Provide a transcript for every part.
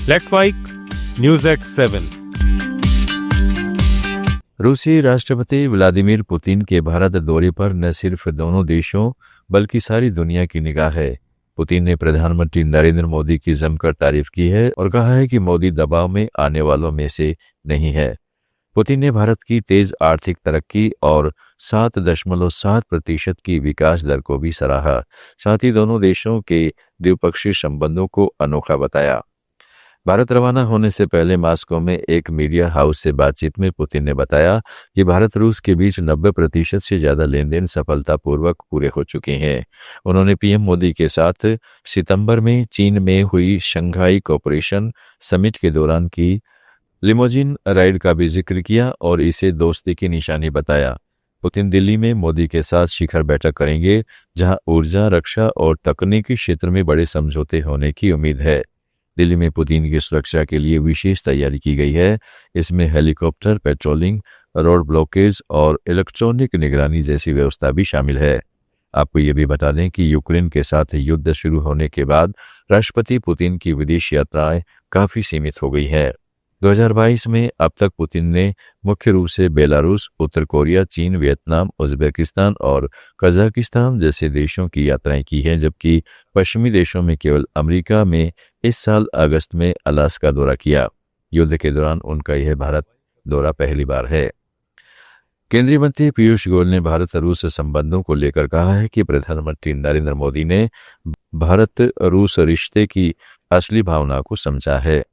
Let's spike news at 7। रूसी राष्ट्रपति Vladimir Putin के भारत दौरे पर न सिर्फ दोनों देशों बल्कि सारी दुनिया की निगाह है। पुतिन ने प्रधानमंत्री नरेंद्र मोदी की जमकर तारीफ की है और कहा है कि मोदी दबाव में आने वालों में से नहीं है। पुतिन ने भारत की तेज आर्थिक तरक्की और 7.7% की विकास दर को भी सराहा। साथ ही दोनों देशों के द्विपक्षीय संबंधों को अनोखा बताया। भारत रवाना होने से पहले मॉस्को में एक मीडिया हाउस से बातचीत में पुतिन ने बताया कि भारत रूस के बीच 90% से ज्यादा लेन देन सफलतापूर्वक पूरे हो चुके हैं। उन्होंने पीएम मोदी के साथ सितंबर में चीन में हुई शंघाई कोऑपरेशन समिट के दौरान की लिमोजिन राइड का भी जिक्र किया और इसे दोस्ती की निशानी बताया। पुतिन दिल्ली में मोदी के साथ शिखर बैठक करेंगे, जहां ऊर्जा, रक्षा और तकनीकी क्षेत्र में बड़े समझौते होने की उम्मीद है। दिल्ली में पुतिन की सुरक्षा के लिए विशेष तैयारी की गई है। इसमें हेलीकॉप्टर पेट्रोलिंग, रोड ब्लॉकेज और इलेक्ट्रॉनिक निगरानी जैसी व्यवस्था भी शामिल है। आपको ये भी बता दें कि यूक्रेन के साथ युद्ध शुरू होने के बाद राष्ट्रपति पुतिन की विदेश यात्राएं काफी सीमित हो गई हैं। 2022 में अब तक पुतिन ने मुख्य रूप से बेलारूस, उत्तर कोरिया, चीन, वियतनाम, उज्बेकिस्तान और कजाकिस्तान जैसे देशों की यात्राएं की हैं, जबकि पश्चिमी देशों में केवल अमेरिका में इस साल अगस्त में अलास्का दौरा किया। युद्ध के दौरान उनका यह भारत दौरा पहली बार है। केंद्रीय मंत्री पीयूष गोयल ने भारत रूस संबंधों को लेकर कहा है कि प्रधानमंत्री नरेंद्र मोदी ने भारत रूस रिश्ते की असली भावना को समझा है।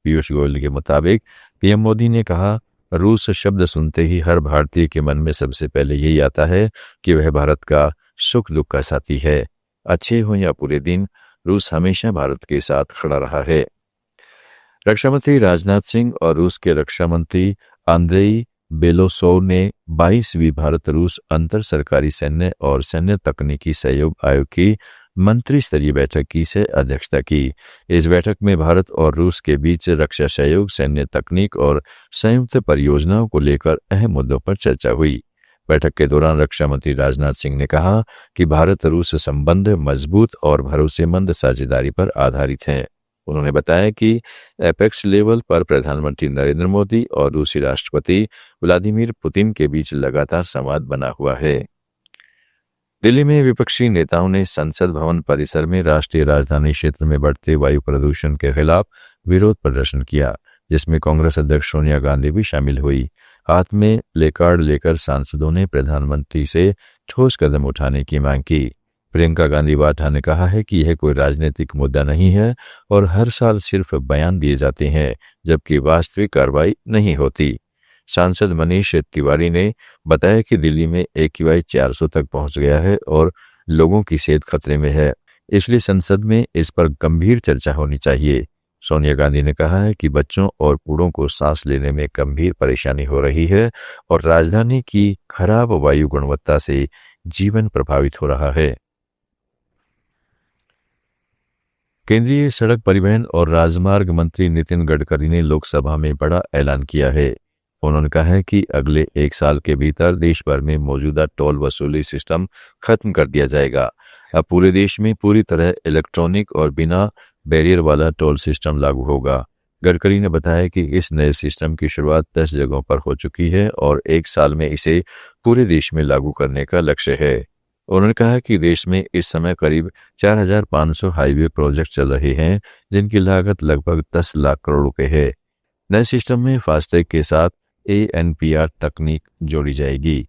पीयूष गोयल के मुताबिक पीएम मोदी ने कहा, रूस शब्द सुनते ही हर भारतीय के मन में सबसे पहले यही आता है कि वह भारत का सुख दुख का साथी है। अच्छे हो या बुरे दिन, रूस हमेशा भारत के साथ खड़ा रहा है। रक्षा मंत्री राजनाथ सिंह और रूस के रक्षा मंत्री आंद्रेई बेलोसोव ने 22वीं भारत रूस अंतर सरकारी सैन्य और सैन्य तकनीकी सहयोग आयोग की मंत्री स्तरीय बैठक की से अध्यक्षता की। इस बैठक में भारत और रूस के बीच रक्षा सहयोग, सैन्य तकनीक और संयुक्त परियोजनाओं को लेकर अहम मुद्दों पर चर्चा हुई। बैठक के दौरान रक्षा मंत्री राजनाथ सिंह ने कहा कि भारत रूस संबंध मजबूत और भरोसेमंद साझेदारी पर आधारित हैं। उन्होंने बताया कि एपेक्स लेवल पर प्रधानमंत्री नरेंद्र मोदी और रूसी राष्ट्रपति व्लादिमीर पुतिन के बीच लगातार संवाद बना हुआ है। दिल्ली में विपक्षी नेताओं ने संसद भवन परिसर में राष्ट्रीय राजधानी क्षेत्र में बढ़ते वायु प्रदूषण के खिलाफ विरोध प्रदर्शन किया, जिसमें कांग्रेस अध्यक्ष सोनिया गांधी भी शामिल हुई। हाथ में प्लेकार्ड लेकर सांसदों ने प्रधानमंत्री से ठोस कदम उठाने की मांग की। प्रियंका गांधी वाड्रा ने कहा है कि यह कोई राजनीतिक मुद्दा नहीं है और हर साल सिर्फ बयान दिए जाते हैं, जबकि वास्तविक कार्रवाई नहीं होती। सांसद मनीष तिवारी ने बताया कि दिल्ली में AQI 400 तक पहुंच गया है और लोगों की सेहत खतरे में है, इसलिए संसद में इस पर गंभीर चर्चा होनी चाहिए। सोनिया गांधी ने कहा है कि बच्चों और बूढ़ों को सांस लेने में गंभीर परेशानी हो रही है और राजधानी की खराब वायु गुणवत्ता से जीवन प्रभावित हो रहा है। केंद्रीय सड़क परिवहन और राजमार्ग मंत्री नितिन गडकरी ने लोकसभा में बड़ा ऐलान किया है। उन्होंने कहा है कि अगले 1 साल के भीतर देश भर में मौजूदा टोल वसूली सिस्टम खत्म कर दिया जाएगा। अब पूरे देश में पूरी तरह इलेक्ट्रॉनिक और बिना बैरियर वाला टोल सिस्टम लागू होगा। गडकरी ने बताया कि इस नए सिस्टम की शुरुआत 10 जगहों पर हो चुकी है और 1 साल में इसे पूरे देश में लागू करने का लक्ष्य है। उन्होंने कहा कि देश में इस समय करीब 4500 हाईवे प्रोजेक्ट चल रहे हैं, जिनकी लागत लगभग 10 लाख करोड़ रुपए है। नए सिस्टम में फास्टैग के साथ ANPR तकनीक जोड़ी जाएगी।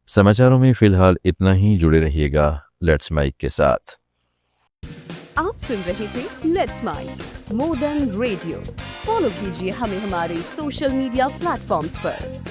समाचारों में फिलहाल इतना ही। जुड़े रहिएगा लेट्स माइक के साथ। आप सुन रहे थे let's make more than radio. Follow कीजिए हमें हमारे सोशल मीडिया प्लेटफॉर्म्स पर।